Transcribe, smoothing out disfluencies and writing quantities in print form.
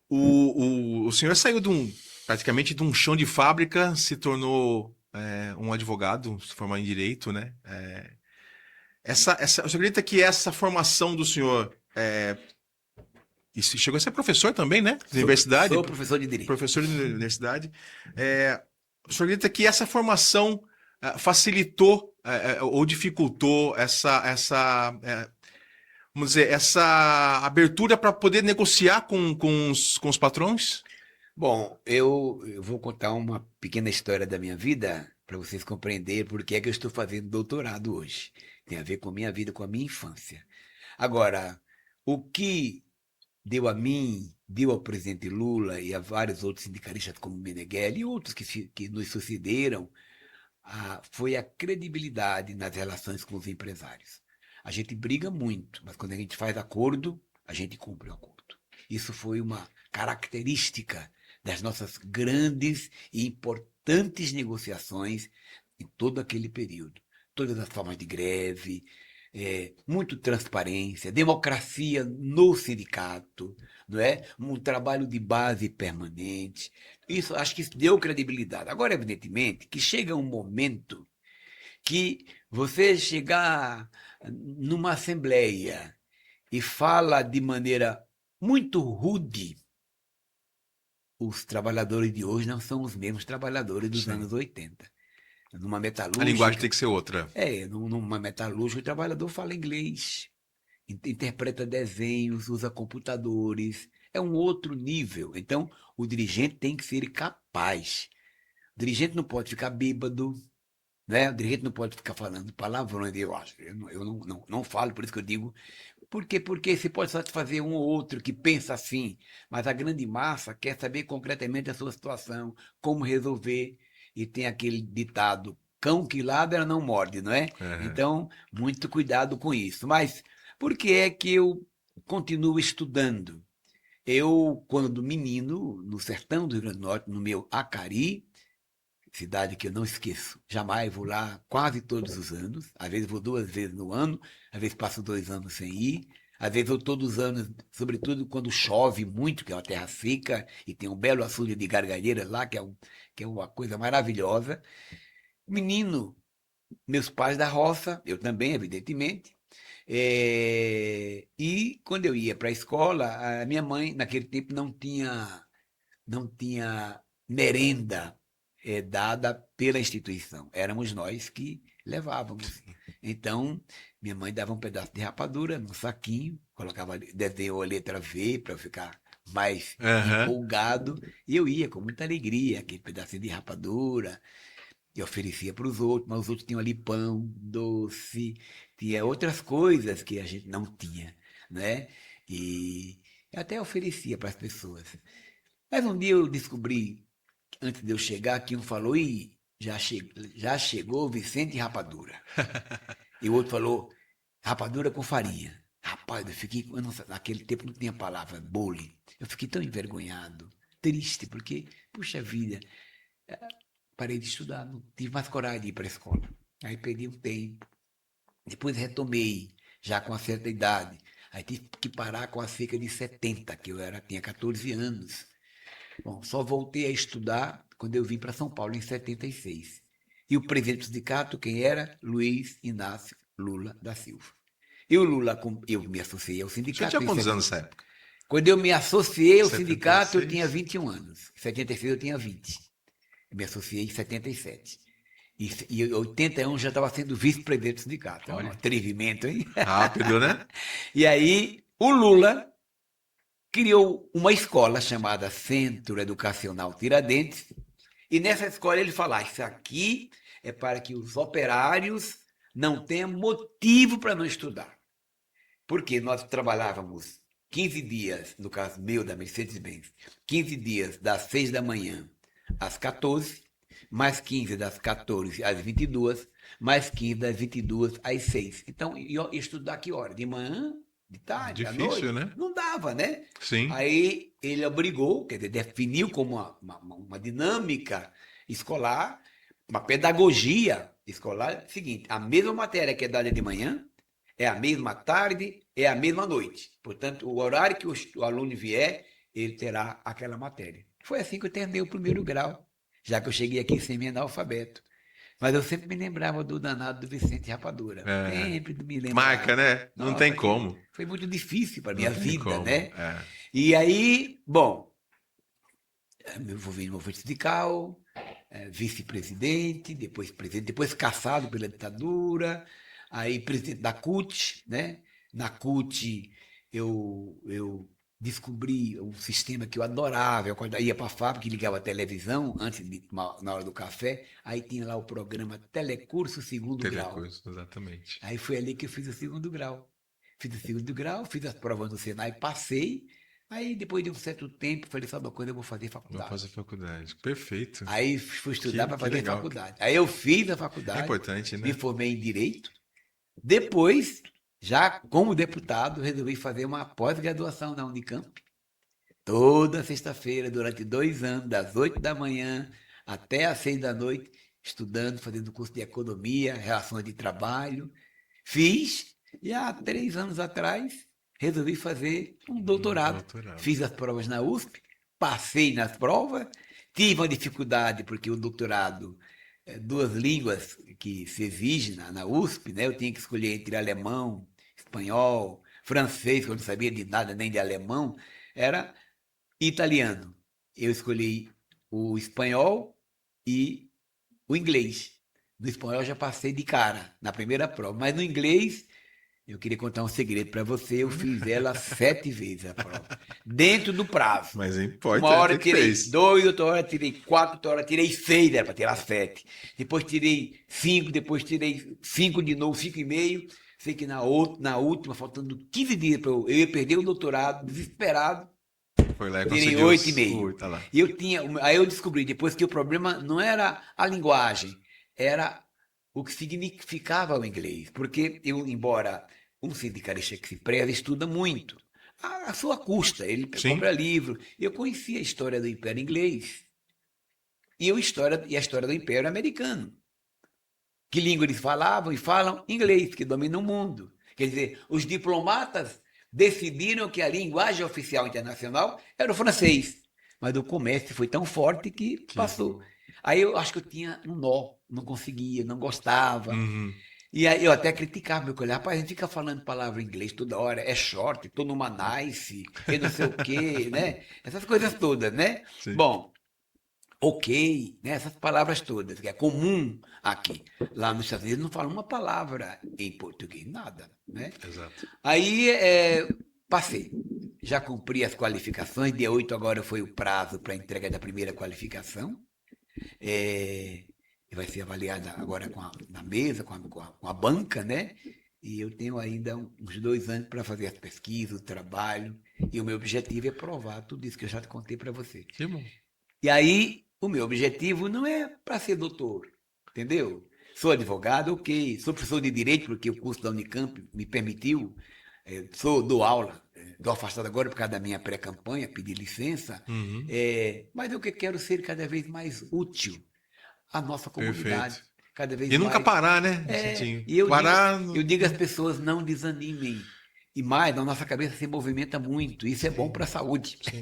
O senhor saiu praticamente de um chão de fábrica, se tornou um advogado, se formou em direito, né? Você acredita que essa formação do senhor, e chegou a ser professor também, né? De universidade, Sou professor de direito. professor de universidade, o senhor acredita que essa formação facilitou ou dificultou vamos dizer, essa abertura para poder negociar com os patrões? Bom, eu vou contar uma pequena história da minha vida para vocês compreenderem por que é que eu estou fazendo doutorado hoje. Tem a ver com a minha vida, com a minha infância. Agora, o que deu a mim, deu ao presidente Lula e a vários outros sindicalistas como Meneghelli e outros que nos sucederam, foi a credibilidade nas relações com os empresários. A gente briga muito, mas quando a gente faz acordo, a gente cumpre o acordo. Isso foi uma característica das nossas grandes e importantes negociações em todo aquele período. Todas as formas de greve, muito transparência, democracia no sindicato, não é? Um trabalho de base permanente. Isso acho que isso deu credibilidade. Agora, evidentemente, que chega um momento que você chegar numa assembleia e fala de maneira muito rude, os trabalhadores de hoje não são os mesmos trabalhadores dos Sim. anos 80. Numa A linguagem tem metalúrgica, que ser outra. numa metalúrgica, o trabalhador fala inglês, interpreta desenhos, usa computadores, é um outro nível. Então, o dirigente tem que ser capaz. O dirigente não pode ficar bêbado, né? O dirigente não pode ficar falando palavrões, eu acho. Eu não falo, por isso que eu digo. Por quê? Porque se pode satisfazer um ou outro que pensa assim, mas a grande massa quer saber concretamente a sua situação, como resolver. E tem aquele ditado: cão que ladra não morde, não é? É. Então, muito cuidado com isso. Mas por que é que eu continuo estudando? Eu, quando menino, no sertão do Rio Grande do Norte, no meu Acari, cidade que eu não esqueço. Jamais vou lá quase todos os anos. Às vezes vou 2 vezes no ano, às vezes passo 2 anos sem ir. Às vezes vou todos os anos, sobretudo quando chove muito, que é uma terra seca, e tem um belo açude de gargalheiras lá, que é uma coisa maravilhosa. Menino, meus pais da roça, eu também, evidentemente. E quando eu ia para a escola, a minha mãe, naquele tempo, não tinha merenda dada pela instituição. Éramos nós que levávamos. Então, minha mãe dava um pedaço de rapadura num saquinho, colocava, desenhou a letra V para eu ficar mais Aham. empolgado, e eu ia com muita alegria, aquele pedacinho de rapadura, e oferecia para os outros, mas os outros tinham ali pão, doce, tinha outras coisas que a gente não tinha, né? E até oferecia para as pessoas. Mas um dia eu descobri, antes de eu chegar, que um falou, e já chegou Vicente Rapadura. E o outro falou, rapadura com farinha. Rapaz, eu fiquei, naquele tempo não tinha palavra, bole. Eu fiquei tão envergonhado, triste, porque, puxa vida, parei de estudar, não tive mais coragem de ir para a escola. Aí perdi um tempo. Depois retomei, já com uma certa idade. Aí tive que parar com a cerca de 70, que tinha 14 anos. Bom, só voltei a estudar quando eu vim para São Paulo, em 76. E o presidente do sindicato, quem era? Luiz Inácio Lula da Silva. E o Lula, eu me associei ao O senhor tinha sindicato em quantos 70. anos nessa época? Quando eu me associei ao sindicato, eu tinha 76. 21 anos. Em 76 eu tinha 20. Eu me associei em 77. E em 81 já estava sendo vice-presidente do sindicato. É um Olha, atrevimento, hein? rápido, né? E aí, o Lula criou uma escola chamada Centro Educacional Tiradentes, e nessa escola ele fala: isso aqui é para que os operários não tenham motivo para não estudar. Porque nós trabalhávamos 15 dias, no caso meu, da Mercedes-Benz, 15 dias das 6 da manhã às 14, mais 15 das 14 às 22, mais 15 das 22 às 6. Então, ia estudar que hora? De manhã, de tarde, à Difícil, noite? né? Não dava, né? Sim. Aí ele obrigou, quer dizer, definiu como uma dinâmica escolar, uma pedagogia escolar, seguinte: a mesma matéria que é dada de manhã, é a mesma tarde, é a mesma noite. Portanto, o horário que o aluno vier, ele terá aquela matéria. Foi assim que eu terminei o primeiro grau, já que eu cheguei aqui semi-analfabeto. Mas eu sempre me lembrava do danado do Vicente Rapadura. É, Sempre me lembrava. marca, né? Não tem Nossa, como. foi muito difícil para a Não minha tem vida, como. né? É. E aí, bom, me envolvi no movimento sindical, vice-presidente, depois presidente, depois caçado pela ditadura, aí presidente da CUT, né? Na CUT eu descobri um sistema que eu adorava. Eu quando ia para a fábrica, ligava a televisão antes na hora do café, aí tinha lá o programa Telecurso Segundo Grau. Telecurso, exatamente. Aí foi ali que eu fiz o segundo grau. Fiz o segundo grau, fiz as provas do Senai, passei. Aí, depois de um certo tempo, falei, sabe uma coisa, eu vou fazer Vou faculdade. fazer faculdade. Perfeito. Aí fui estudar para Que fazer legal. faculdade. Aí eu fiz a É faculdade, importante, me né? formei em Direito. Depois, já como deputado, resolvi fazer uma pós-graduação na Unicamp. Toda sexta-feira, durante 2 anos, das 8 da manhã até às 6 da noite, estudando, fazendo curso de Economia, Relações de Trabalho. Fiz, e há 3 anos atrás, resolvi fazer um doutorado. Doutorado. Fiz as provas na USP, passei nas provas, tive uma dificuldade, porque o doutorado é 2 línguas que se exige na USP, né? Eu tinha que escolher entre alemão, espanhol, francês, que eu não sabia de nada, nem de alemão, era italiano. Eu escolhi o espanhol e o inglês. No espanhol eu já passei de cara na primeira prova, mas no inglês eu queria contar um segredo para você. Eu fiz ela 7 vezes a prova, dentro do prazo. Mas é Uma importante hora eu que tirei fez. 2, outra hora eu tirei 4, outra hora eu tirei 6, era para tirar 7. Depois tirei 5, depois tirei 5 de novo, 5,5. Sei que na última, faltando 15 dias para eu ia perder o doutorado, desesperado, Foi lá e tirei conseguiu 8,5. Tá lá. E aí eu descobri depois que o problema não era a linguagem, era o que significava o inglês. Porque eu, embora um sindicalista que se preza, estuda muito, a sua custa, ele Sim. compra livro. Eu conhecia a história do Império Inglês e a história do Império Americano. Que língua eles falavam e falam? Inglês, que domina o mundo. Quer dizer, os diplomatas decidiram que a linguagem oficial internacional era o francês. Mas o comércio foi tão forte que passou. Aí eu acho que eu tinha um nó, não conseguia, não gostava. Uhum. E aí eu até criticava meu colega, rapaz, a gente fica falando palavra em inglês toda hora, é short, tô numa nice, e não sei o quê, né? Essas coisas todas, né? Sim. Bom, ok, né? Essas palavras todas, que é comum aqui. Lá nos Estados Unidos não fala uma palavra em português, nada, né? Exato. Aí passei, já cumpri as qualificações, dia 8 agora foi o prazo para entrega da primeira qualificação. Vai ser avaliada agora na mesa, com a banca, né? E eu tenho ainda uns 2 anos para fazer as pesquisas, o trabalho, e o meu objetivo é provar tudo isso que eu já te contei para você. Que bom. E aí, o meu objetivo não é para ser doutor, entendeu? Sou advogado, ok. Sou professor de Direito, porque o curso da Unicamp me permitiu. Dou aula, estou afastado agora por causa da minha pré-campanha, pedi licença. Uhum. Mas eu quero ser cada vez mais útil à nossa comunidade. Perfeito. Cada vez E nunca mais. parar, né, Vicentinho? E eu Parar. digo às pessoas, não desanimem. E mais, a nossa cabeça se movimenta muito. Isso é bom para a saúde. Sim.